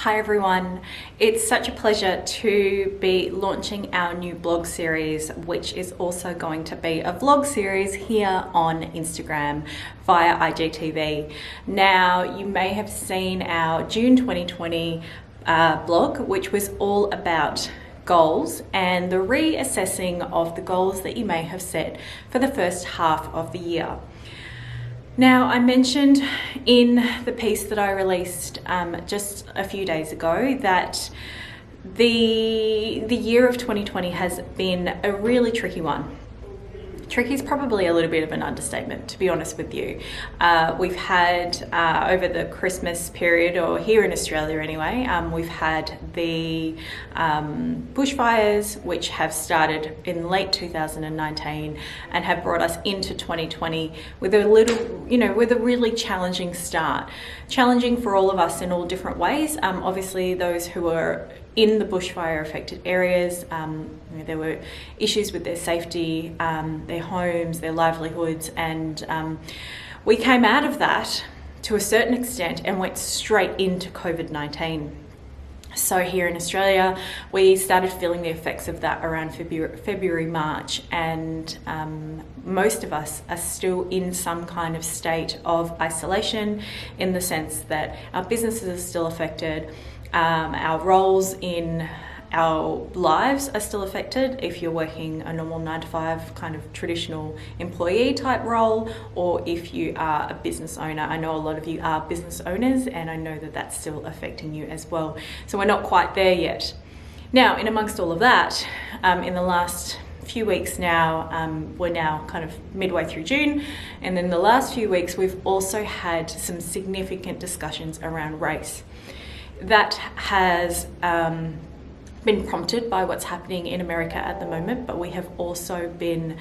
Hi everyone, it's such a pleasure to be launching our new blog series, which is also going to be a vlog series here on Instagram via IGTV. Now, you may have seen our June 2020 blog, which was all about goals and the reassessing of the goals that you may have set for the first half of the year. Now, I mentioned in the piece that I released just a few days ago that the year of 2020 has been a really tricky one. Tricky is probably a little bit of an understatement, to be honest with you. We've had over the Christmas period, or here in Australia anyway, we've had the bushfires, which have started in late 2019 and have brought us into 2020 with a really challenging start. Challenging for all of us in all different ways. Obviously, those who are in the bushfire affected areas, there were issues with their safety, their homes, their livelihoods, and we came out of that to a certain extent and went straight into COVID-19. So here in Australia, we started feeling the effects of that around February, March, and most of us are still in some kind of state of isolation, in the sense that our businesses are still affected, our roles in our lives are still affected. If you're working a normal 9-to-5 kind of traditional employee type role, or if you are a business owner. I know a lot of you are business owners, and I know that that's still affecting you as well. So we're not quite there yet. Now, in amongst all of that, in the last few weeks now, we're now kind of midway through June, and in the last few weeks we've also had some significant discussions around race. That has been prompted by what's happening in America at the moment, but we have also been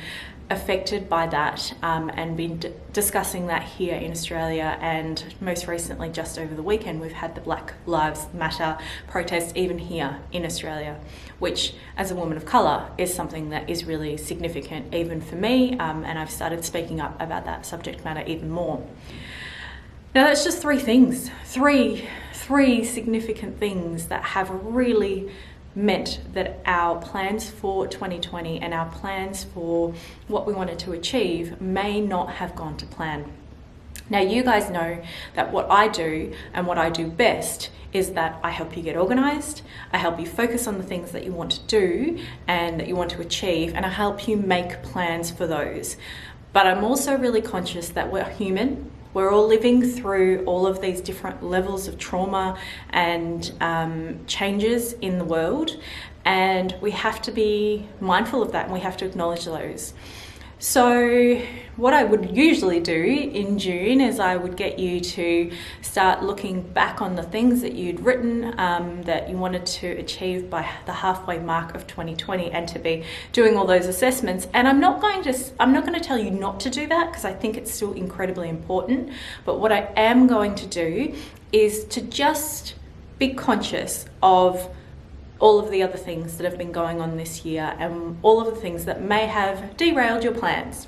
affected by that and been discussing that here in Australia. And most recently, just over the weekend, we've had the Black Lives Matter protest even here in Australia, which as a woman of colour is something that is really significant even for me, and I've started speaking up about that subject matter even more. Now, that's just three things, three significant things that have really meant that our plans for 2020 and our plans for what we wanted to achieve may not have gone to plan. Now, you guys know that what I do and what I do best is that I help you get organised, I help you focus on the things that you want to do and that you want to achieve, and I help you make plans for those. But I'm also really conscious that we're human. We're all living through all of these different levels of trauma and changes in the world, and we have to be mindful of that, and we have to acknowledge those. So what I would usually do in June is I would get you to start looking back on the things that you'd written that you wanted to achieve by the halfway mark of 2020, and to be doing all those assessments. And I'm not going to tell you not to do that, because I think it's still incredibly important. But what I am going to do is to just be conscious of all of the other things that have been going on this year and all of the things that may have derailed your plans.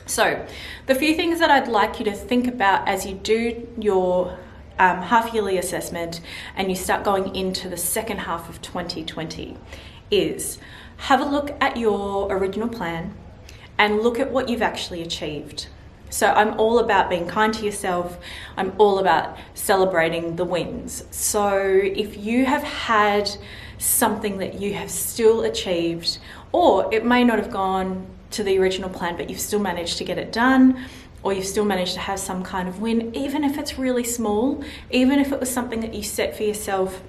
So the few things that I'd like you to think about as you do your half-yearly assessment and you start going into the second half of 2020 is have a look at your original plan and look at what you've actually achieved. So I'm all about being kind to yourself. I'm all about celebrating the wins. So if you have had something that you have still achieved, or it may not have gone to the original plan, but you've still managed to get it done, or you've still managed to have some kind of win, even if it's really small, even if it was something that you set for yourself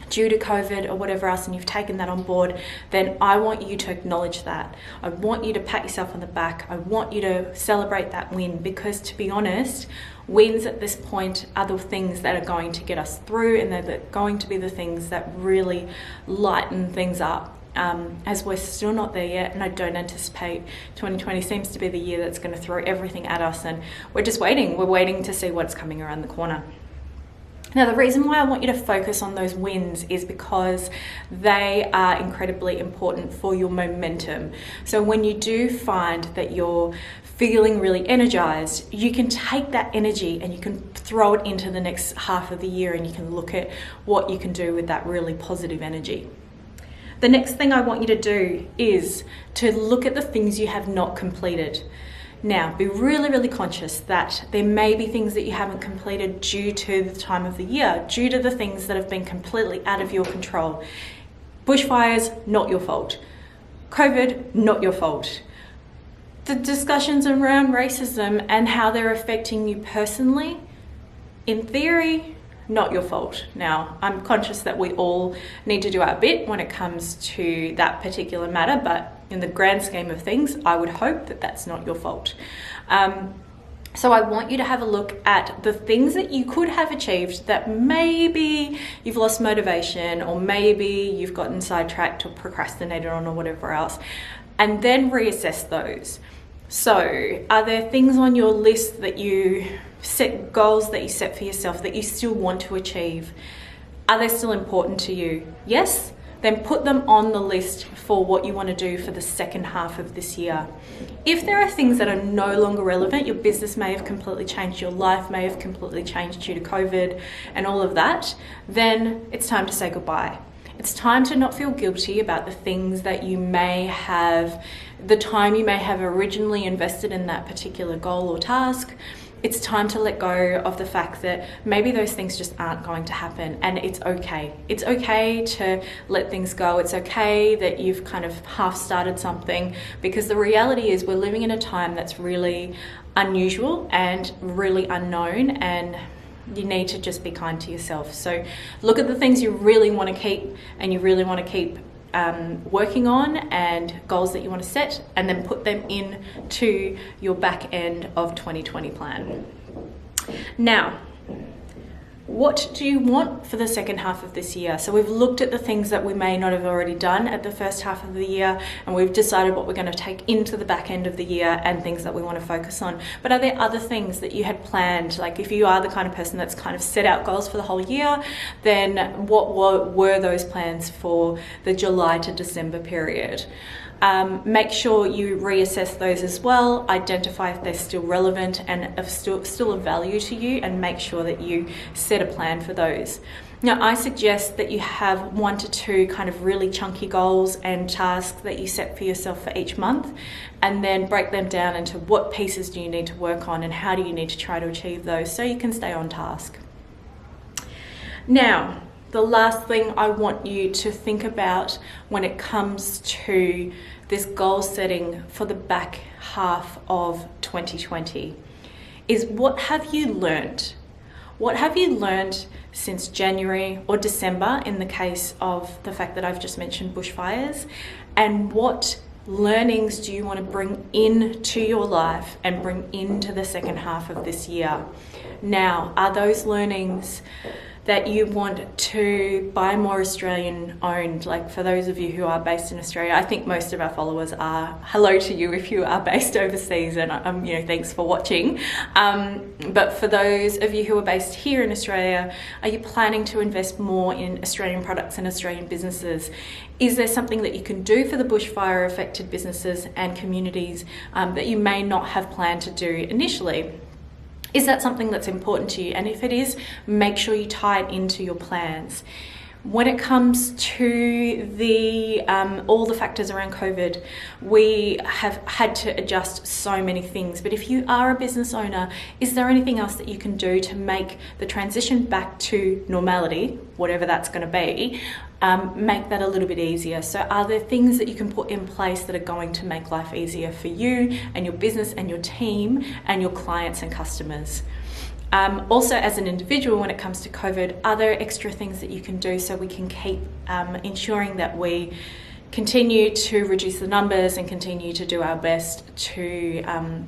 due to COVID or whatever else, and you've taken that on board, then I want you to acknowledge that. I want you to pat yourself on the back. I want you to celebrate that win, because to be honest, wins at this point are the things that are going to get us through, and they're going to be the things that really lighten things up. As we're still not there yet, and I don't anticipate 2020 seems to be the year that's going to throw everything at us, and we're just waiting. We're waiting to see what's coming around the corner. Now, the reason why I want you to focus on those wins is because they are incredibly important for your momentum. So when you do find that you're feeling really energized, you can take that energy and you can throw it into the next half of the year, and you can look at what you can do with that really positive energy. The next thing I want you to do is to look at the things you have not completed. Now, be really, really conscious that there may be things that you haven't completed due to the time of the year, due to the things that have been completely out of your control. Bushfires, not your fault. COVID, not your fault. The discussions around racism and how they're affecting you personally, in theory, not your fault. Now, I'm conscious that we all need to do our bit when it comes to that particular matter, but in the grand scheme of things, I would hope that that's not your fault. So I want you to have a look at the things that you could have achieved that maybe you've lost motivation, or maybe you've gotten sidetracked or procrastinated on, or whatever else, and then reassess those. So are there things on your list that you set, goals that you set for yourself that you still want to achieve? Are they still important to you? Yes? Then put them on the list for what you want to do for the second half of this year. If there are things that are no longer relevant, your business may have completely changed, your life may have completely changed due to COVID and all of that, then it's time to say goodbye. It's time to not feel guilty about the things that you may have, the time you may have originally invested in that particular goal or task. It's time to let go of the fact that maybe those things just aren't going to happen, and it's okay. It's okay to let things go. It's okay that you've kind of half started something, because the reality is we're living in a time that's really unusual and really unknown, and you need to just be kind to yourself. So look at the things you really want to keep and you really want to keep working on, and goals that you want to set, and then put them in to your back end of 2020 plan. Now, what do you want for the second half of this year? So we've looked at the things that we may not have already done at the first half of the year, and we've decided what we're going to take into the back end of the year and things that we want to focus on. But are there other things that you had planned? Like, if you are the kind of person that's kind of set out goals for the whole year, then what were those plans for the July to December period? Make sure you reassess those as well, identify if they're still relevant and of still of value to you, and make sure that you set a plan for those. Now, I suggest that you have 1 to 2 kind of really chunky goals and tasks that you set for yourself for each month, and then break them down into what pieces do you need to work on and how do you need to try to achieve those so you can stay on task. Now, the last thing I want you to think about when it comes to this goal setting for the back half of 2020 is, what have you learned? What have you learned since January or December, in the case of the fact that I've just mentioned bushfires? And what learnings do you want to bring into your life and bring into the second half of this year? Now, are those learnings that you want to buy more Australian owned? Like, for those of you who are based in Australia, I think most of our followers are. Hello to you if you are based overseas, and thanks for watching. But for those of you who are based here in Australia, are you planning to invest more in Australian products and Australian businesses? Is there something that you can do for the bushfire affected businesses and communities that you may not have planned to do initially? Is that something that's important to you? And if it is, make sure you tie it into your plans. When it comes to the all the factors around COVID, we have had to adjust so many things. But if you are a business owner, is there anything else that you can do to make the transition back to normality, whatever that's going to be, make that a little bit easier? So are there things that you can put in place that are going to make life easier for you and your business and your team and your clients and customers? Also, as an individual, when it comes to COVID, are there extra things that you can do so we can keep ensuring that we continue to reduce the numbers and continue to do our best to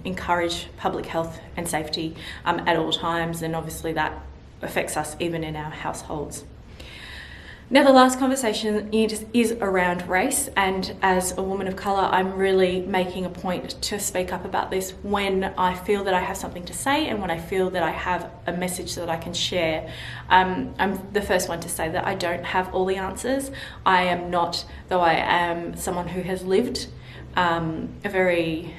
encourage public health and safety at all times? And obviously that affects us even in our households. Now, the last conversation is around race, and as a woman of colour, I'm really making a point to speak up about this when I feel that I have something to say and when I feel that I have a message that I can share. I'm the first one to say that I don't have all the answers. I am not, though I am someone who has lived a very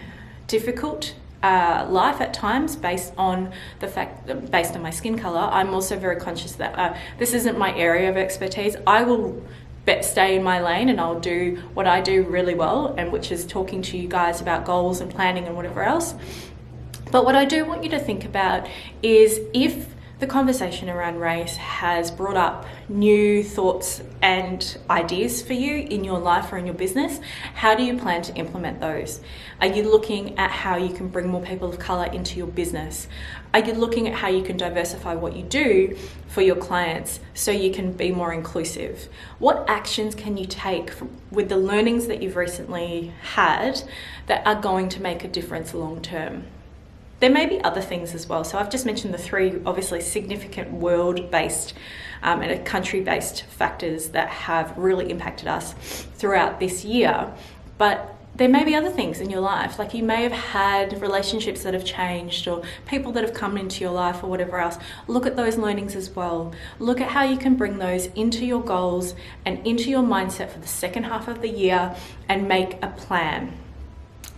difficult life at times based on my skin color. I'm also very conscious that this isn't my area of expertise. I will stay in my lane and I'll do what I do really well, and which is talking to you guys about goals and planning and whatever else. But what I do want you to think about is, if the conversation around race has brought up new thoughts and ideas for you in your life or in your business, how do you plan to implement those? Are you looking at how you can bring more people of colour into your business? Are you looking at how you can diversify what you do for your clients so you can be more inclusive? What actions can you take with the learnings that you've recently had that are going to make a difference long term? There may be other things as well. So I've just mentioned the three obviously significant world-based and country-based factors that have really impacted us throughout this year. But there may be other things in your life, like you may have had relationships that have changed or people that have come into your life or whatever else. Look at those learnings as well. Look at how you can bring those into your goals and into your mindset for the second half of the year and make a plan.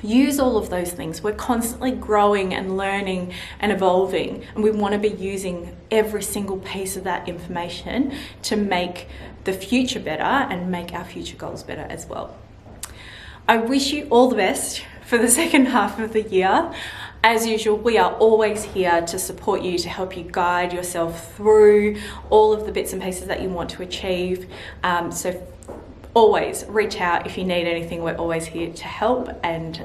Use all of those things. We're constantly growing and learning and evolving, and we want to be using every single piece of that information to make the future better and make our future goals better as well. I wish you all the best for the second half of the year. As usual, we are always here to support you, to help you guide yourself through all of the bits and pieces that you want to achieve. So always reach out if you need anything. We're always here to help and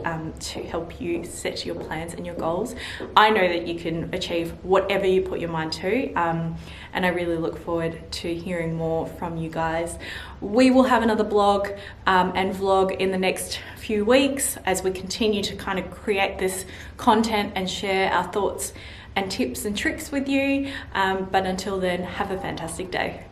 to help you set your plans and your goals. I know that you can achieve whatever you put your mind to, and I really look forward to hearing more from you guys. We will have another blog and vlog in the next few weeks as we continue to kind of create this content and share our thoughts and tips and tricks with you. But until then, have a fantastic day.